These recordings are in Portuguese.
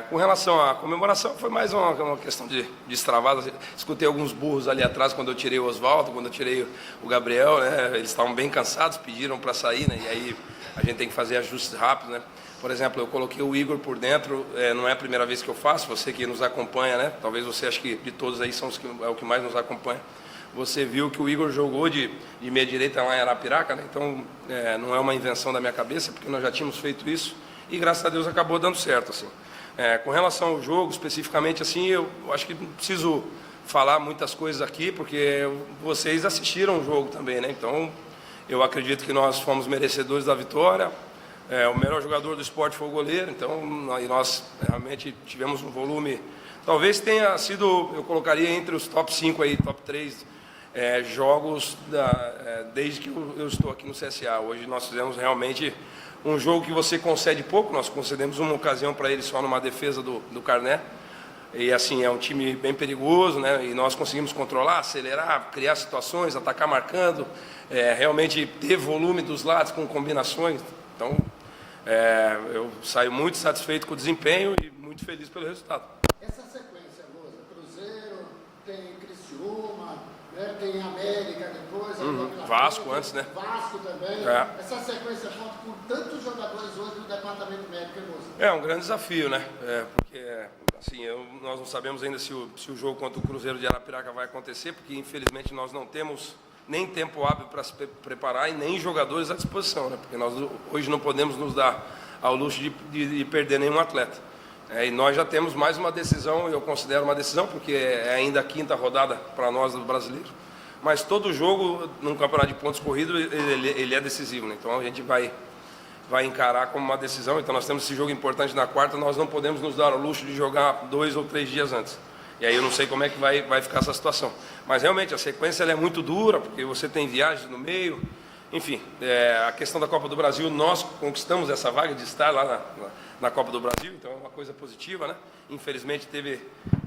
Com relação à comemoração, foi mais uma questão de extravasa. Escutei alguns burros ali atrás quando eu tirei o Oswaldo, quando eu tirei o Gabriel, né? Eles estavam bem cansados, pediram para sair, né? E aí a gente tem que fazer ajustes rápidos, né? Por exemplo, eu coloquei o Igor por dentro, não é a primeira vez que eu faço, você que nos acompanha, né? Talvez você ache que de todos aí é o que mais nos acompanha. Você viu que o Igor jogou de meia direita lá em Arapiraca, né? Então não é uma invenção da minha cabeça, porque nós já tínhamos feito isso e graças a Deus acabou dando certo, assim. Com relação ao jogo, especificamente, assim, eu acho que não preciso falar muitas coisas aqui, porque vocês assistiram o jogo também, né? Então, eu acredito que nós fomos merecedores da vitória. O melhor jogador do esporte foi o goleiro, então nós realmente tivemos um volume. Talvez tenha sido, eu colocaria entre os top 5 aí, top 3 jogos desde que eu estou aqui no CSA. Hoje nós fizemos realmente um jogo que você concede pouco, nós concedemos uma ocasião para ele só numa defesa do Carné. E assim, é um time bem perigoso, né? E nós conseguimos controlar, acelerar, criar situações, atacar marcando, realmente ter volume dos lados com combinações. Então, eu saio muito satisfeito com o desempenho e muito feliz pelo resultado. Essa sequência, Lousa, Cruzeiro, tem Criciúma, né, tem América depois, Vasco antes, né? Vasco também. Essa sequência conta com tantos jogadores hoje no departamento médico, hein, Lousa? É um grande desafio, né? Porque assim, nós não sabemos ainda se o jogo contra o Cruzeiro de Arapiraca vai acontecer, porque infelizmente nós não temos nem tempo hábil para se preparar e nem jogadores à disposição, né? Porque nós hoje não podemos nos dar ao luxo de perder nenhum atleta. E nós já temos mais uma decisão, eu considero uma decisão, porque é ainda a quinta rodada para nós do brasileiro. Mas todo jogo, num campeonato de pontos corridos, ele é decisivo, né? Então a gente vai encarar como uma decisão. Então nós temos esse jogo importante na quarta, nós não podemos nos dar ao luxo de jogar 2 ou 3 dias antes. E aí eu não sei como é que vai ficar essa situação. Mas realmente a sequência ela é muito dura, porque você tem viagens no meio. Enfim, a questão da Copa do Brasil, nós conquistamos essa vaga de estar lá na Copa do Brasil, então é uma coisa positiva, né? Infelizmente teve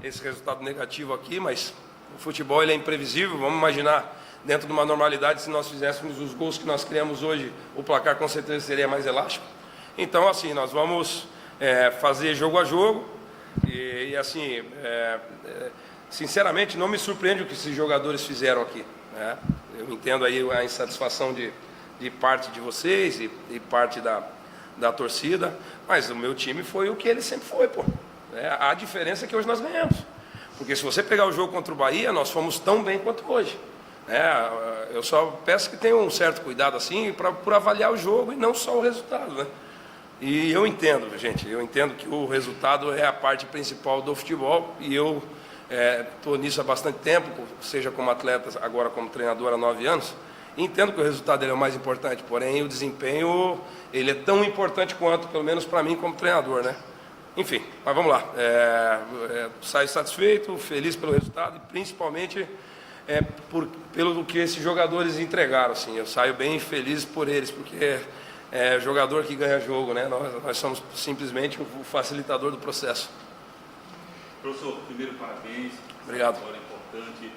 esse resultado negativo aqui, mas o futebol ele é imprevisível. Vamos imaginar, dentro de uma normalidade, se nós fizéssemos os gols que nós criamos hoje, o placar com certeza seria mais elástico. Então, assim, nós vamos fazer jogo a jogo e assim, sinceramente, não me surpreende o que esses jogadores fizeram aqui, né? Eu entendo aí a insatisfação de parte de vocês e parte da torcida, mas o meu time foi o que ele sempre foi, pô. A diferença é que hoje nós ganhamos. Porque se você pegar o jogo contra o Bahia, nós fomos tão bem quanto hoje. Eu só peço que tenham um certo cuidado assim por avaliar o jogo e não só o resultado, né? E eu entendo, gente, eu entendo que o resultado é a parte principal do futebol e eu estou nisso há bastante tempo, seja como atleta, agora como treinador há 9 anos, e entendo que o resultado ele é o mais importante, porém o desempenho ele é tão importante quanto, pelo menos para mim como treinador, né? Enfim, mas vamos lá, saio satisfeito, feliz pelo resultado e principalmente pelo que esses jogadores entregaram, assim, eu saio bem feliz por eles, porque é jogador que ganha jogo, né? Nós somos simplesmente o facilitador do processo. Professor, primeiro parabéns. Obrigado. Essa vitória importante.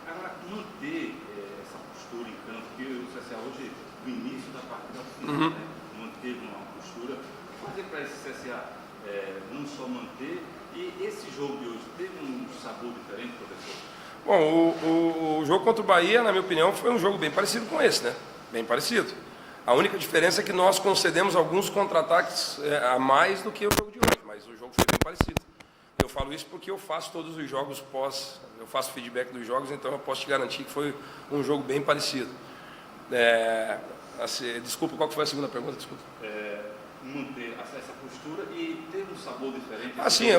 Agora, manter essa postura em campo, que o CSA hoje, no início da partida, né, manteve uma postura. Fazer para esse CSA não só manter, e esse jogo de hoje teve um sabor diferente, professor? Bom, o jogo contra o Bahia, na minha opinião, foi um jogo bem parecido com esse, né? Bem parecido. A única diferença é que nós concedemos alguns contra-ataques a mais do que o jogo de hoje, mas o jogo foi bem parecido. Eu falo isso porque eu faço todos os jogos eu faço feedback dos jogos, então eu posso te garantir que foi um jogo bem parecido. Desculpa, qual foi a segunda pergunta? Desculpa. Manter essa postura e ter um sabor diferente. Assim,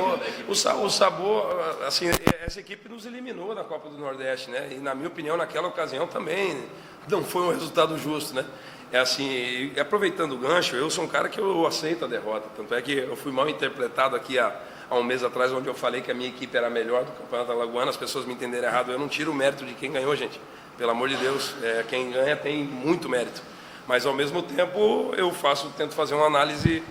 o sabor, assim, essa equipe nos eliminou na Copa do Nordeste, né? E na minha opinião, naquela ocasião também não foi um resultado justo, né? Assim, aproveitando o gancho, eu sou um cara que eu aceito a derrota, tanto é que eu fui mal interpretado aqui há um mês atrás, onde eu falei que a minha equipe era a melhor do Campeonato Alagoano, as pessoas me entenderam errado, eu não tiro o mérito de quem ganhou, gente, pelo amor de Deus, quem ganha tem muito mérito, mas ao mesmo tempo eu tento fazer uma análise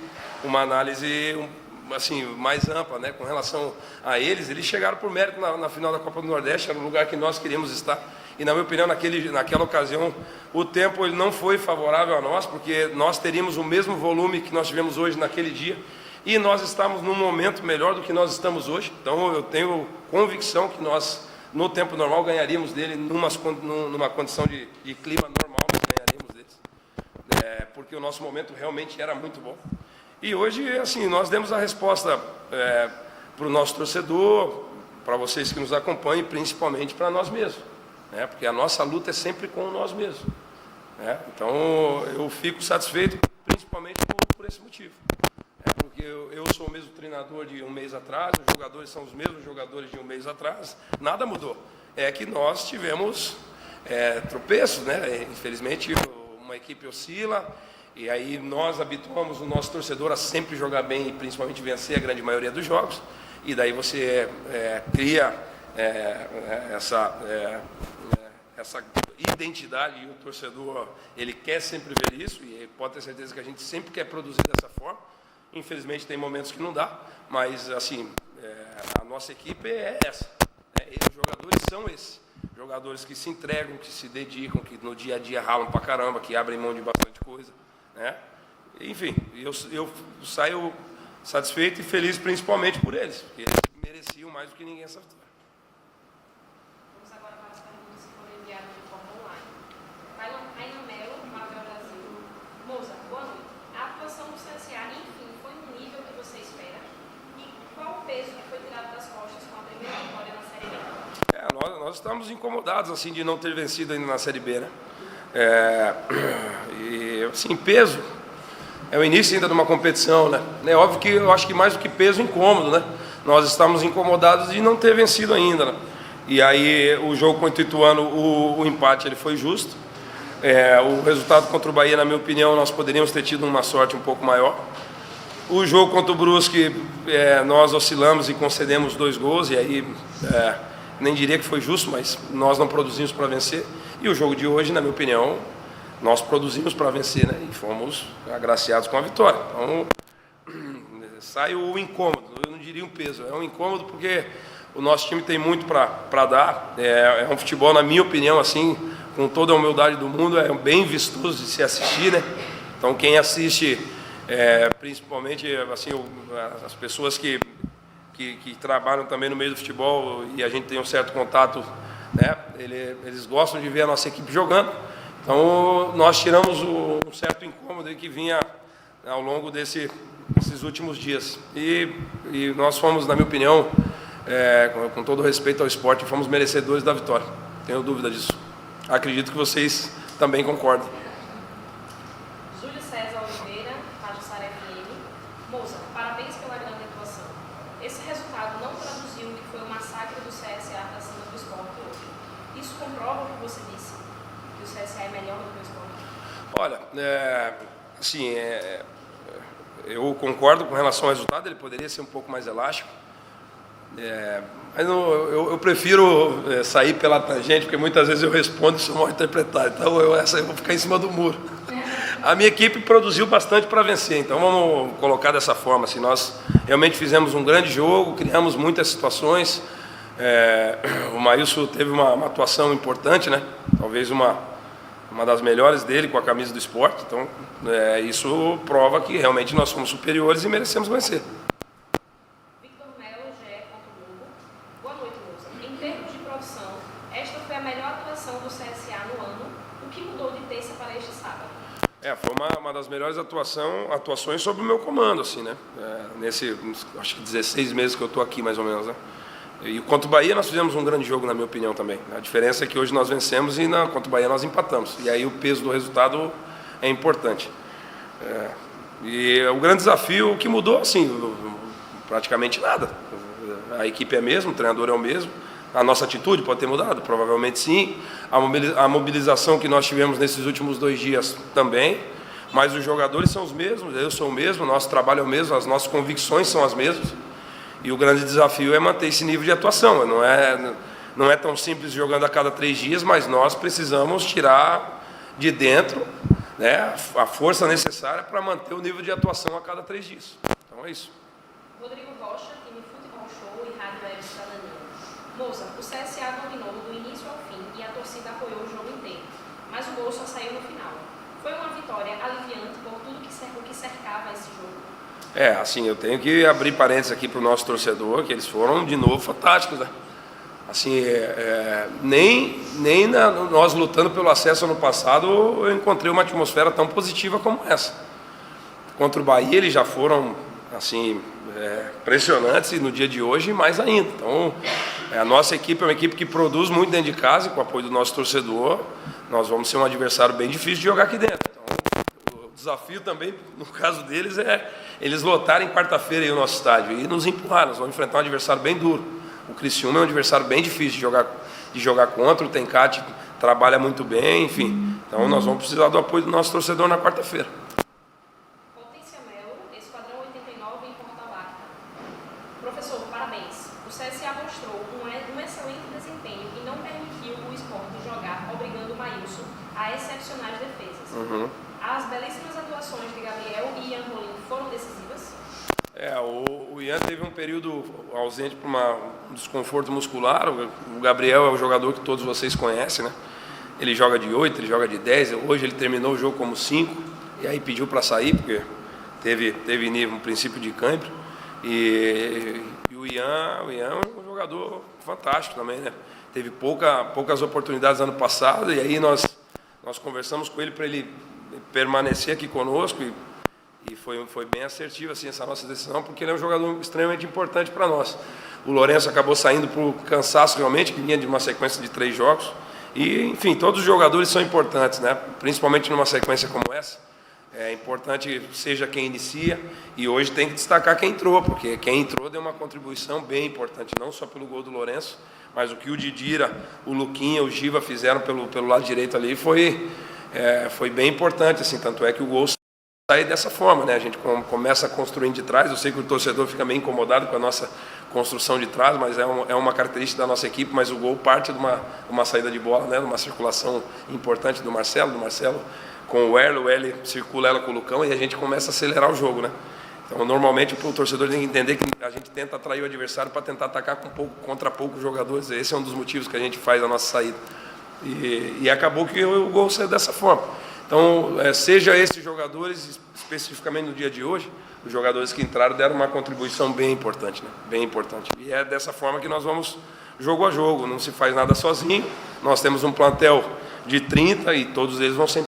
assim, mais ampla, né, com relação a eles chegaram por mérito na final da Copa do Nordeste, era o lugar que nós queríamos estar. E, na minha opinião, naquela ocasião, o tempo ele não foi favorável a nós, porque nós teríamos o mesmo volume que nós tivemos hoje naquele dia. e nós estamos num momento melhor do que nós estamos hoje. Então eu tenho convicção que nós, no tempo normal, ganharíamos dele numa condição de clima normal, nós ganharíamos deles, porque o nosso momento realmente era muito bom. E hoje, assim, nós demos a resposta para o nosso torcedor, para vocês que nos acompanham, principalmente para nós mesmos, né? Porque a nossa luta é sempre com nós mesmos, né? Então eu fico satisfeito, principalmente por esse motivo. Porque eu sou o mesmo treinador de um mês atrás, os jogadores são os mesmos jogadores de um mês atrás, nada mudou. É que nós tivemos tropeços, né? Infelizmente, uma equipe oscila, e aí nós habituamos o nosso torcedor a sempre jogar bem e principalmente vencer a grande maioria dos jogos, e daí você cria essa identidade, e o torcedor ele quer sempre ver isso, e pode ter certeza que a gente sempre quer produzir dessa forma. Infelizmente tem momentos que não dá, mas assim, a nossa equipe é essa, né? E os jogadores são esses, jogadores que se entregam, que se dedicam, que no dia a dia ralam pra caramba, que abrem mão de bastante coisa, né? Enfim, eu saio satisfeito e feliz principalmente por eles, porque eles mereciam mais do que ninguém essa vitória. Vamos agora para as perguntas que foram enviadas de forma online. Taina Mello, Marvel Brasil. Moza, boa noite. A atuação do CSA, enfim, foi no nível que você espera? E qual o peso que foi tirado das costas com a primeira vitória na Série B? Nós estamos incomodados assim de não ter vencido ainda na Série B, né? E assim, peso é o início ainda de uma competição, né? É óbvio que eu acho que mais do que peso, incômodo, né? Nós estamos incomodados de não ter vencido ainda, né? E aí o jogo contra o Ituano, o empate ele foi justo. O resultado contra o Bahia, na minha opinião, nós poderíamos ter tido uma sorte um pouco maior. O jogo contra o Brusque, nós oscilamos e concedemos 2 gols, e aí nem diria que foi justo, mas nós não produzimos para vencer. E o jogo de hoje, na minha opinião, nós produzimos para vencer, né? E fomos agraciados com a vitória. Então, sai o incômodo, eu não diria um peso, é um incômodo porque o nosso time tem muito para dar. É um futebol, na minha opinião, assim, com toda a humildade do mundo, é bem vistoso de se assistir, né? Então, quem assiste, principalmente assim, as pessoas que trabalham também no meio do futebol, e a gente tem um certo contato, né? Eles gostam de ver a nossa equipe jogando. Então, nós tiramos um certo incômodo que vinha ao longo desses últimos dias. E nós fomos, na minha opinião, com todo respeito ao esporte, fomos merecedores da vitória. Não tenho dúvida disso. Acredito que vocês também concordam. Júlio César Oliveira, Pajussara FM. Moza, parabéns pela grande atuação. Esse resultado não traduziu o que foi o massacre do CSA para cima do Sport hoje. Isso comprova o que você disse, que o CSA é melhor do que o Sport? Olha, assim, eu concordo com relação ao resultado, ele poderia ser um pouco mais elástico. Mas eu prefiro sair pela tangente, porque muitas vezes eu respondo e sou mal interpretado. Então eu vou ficar em cima do muro. A minha equipe produziu bastante para vencer, então vamos colocar dessa forma. Assim, nós realmente fizemos um grande jogo, criamos muitas situações. O Maílson teve uma atuação importante, né? Talvez uma das melhores dele com a camisa do Sport. Então isso prova que realmente nós somos superiores e merecemos vencer. Do CSA no ano, o que mudou de terça para este sábado? Foi uma das melhores atuações sob o meu comando, assim, né? Acho que 16 meses que eu estou aqui, mais ou menos, né? E contra o Bahia nós fizemos um grande jogo, na minha opinião, também. A diferença é que hoje nós vencemos e contra o Bahia nós empatamos. E aí o peso do resultado é importante. E o grande desafio, o que mudou, assim, praticamente nada. A equipe é a mesma, o treinador é o mesmo. A nossa atitude pode ter mudado? Provavelmente sim. A mobilização que nós tivemos nesses últimos 2 dias também. Mas os jogadores são os mesmos, eu sou o mesmo, nosso trabalho é o mesmo, as nossas convicções são as mesmas. E o grande desafio é manter esse nível de atuação. Não é tão simples jogando a cada 3 dias, mas nós precisamos tirar de dentro, né, a força necessária para manter o nível de atuação a cada 3 dias. Então é isso. Rodrigo Rocha, time Futebol Show e Rádio Web Cidadania. Moza, o CSA dominou do início ao fim e a torcida apoiou o jogo inteiro, mas o gol só saiu no final. Foi uma vitória aliviante por tudo que cercava esse jogo? Assim, eu tenho que abrir parênteses aqui para o nosso torcedor, que eles foram de novo fantásticos, né? Assim, nós lutando pelo acesso ano passado, eu encontrei uma atmosfera tão positiva como essa. Contra o Bahia eles já foram, assim, impressionantes, e no dia de hoje mais ainda. Então, a nossa equipe é uma equipe que produz muito dentro de casa, e com o apoio do nosso torcedor, nós vamos ser um adversário bem difícil de jogar aqui dentro. Então, o desafio também, no caso deles, é eles lotarem quarta-feira aí o nosso estádio e nos empurrar. Nós vamos enfrentar um adversário bem duro. O Criciúma é um adversário bem difícil de jogar contra, o Tencate trabalha muito bem, enfim. Então nós vamos precisar do apoio do nosso torcedor na quarta-feira. Potência Melo, Esquadrão 89 em Porto Alegre. Professor, parabéns. O CSA mostrou um excelente desempenho e não permitiu o Sport jogar, obrigando o Maílson a excepcionais defesas. As belíssimas atuações de Gabriel e Ian Rolim foram decisivas? O Ian teve um período ausente por um desconforto muscular. O Gabriel é o jogador que todos vocês conhecem, né? Ele joga de 8, ele joga de 10. Hoje ele terminou o jogo como 5 e aí pediu para sair, porque teve um princípio de cãibra. E o Ian é um jogador fantástico também, né? Teve poucas oportunidades ano passado, e aí nós conversamos com ele para ele permanecer aqui conosco, e foi bem assertiva assim, essa nossa decisão, porque ele é um jogador extremamente importante para nós. O Lourenço acabou saindo por cansaço realmente, que vinha de uma sequência de 3 jogos. E, enfim, todos os jogadores são importantes, né? Principalmente numa sequência como essa. É importante seja quem inicia, e hoje tem que destacar quem entrou, porque quem entrou deu uma contribuição bem importante, não só pelo gol do Lourenço, mas o que o Didira, o Luquinha, o Giva fizeram pelo lado direito ali foi bem importante, assim, tanto é que o gol sai dessa forma, né? A gente começa construindo de trás. Eu sei que o torcedor fica meio incomodado com a nossa construção de trás, mas é uma característica da nossa equipe. Mas o gol parte de uma saída de bola, né? De uma circulação importante do Marcelo com o Erle circula ela com o Lucão e a gente começa a acelerar o jogo, né? Então, normalmente o torcedor tem que entender que a gente tenta atrair o adversário para tentar atacar contra poucos jogadores. Esse é um dos motivos que a gente faz a nossa saída. E acabou que o gol saiu dessa forma. Então, seja esses jogadores, especificamente no dia de hoje, os jogadores que entraram deram uma contribuição bem importante, né? Bem importante. E é dessa forma que nós vamos jogo a jogo, não se faz nada sozinho. Nós temos um plantel de 30 e todos eles vão ser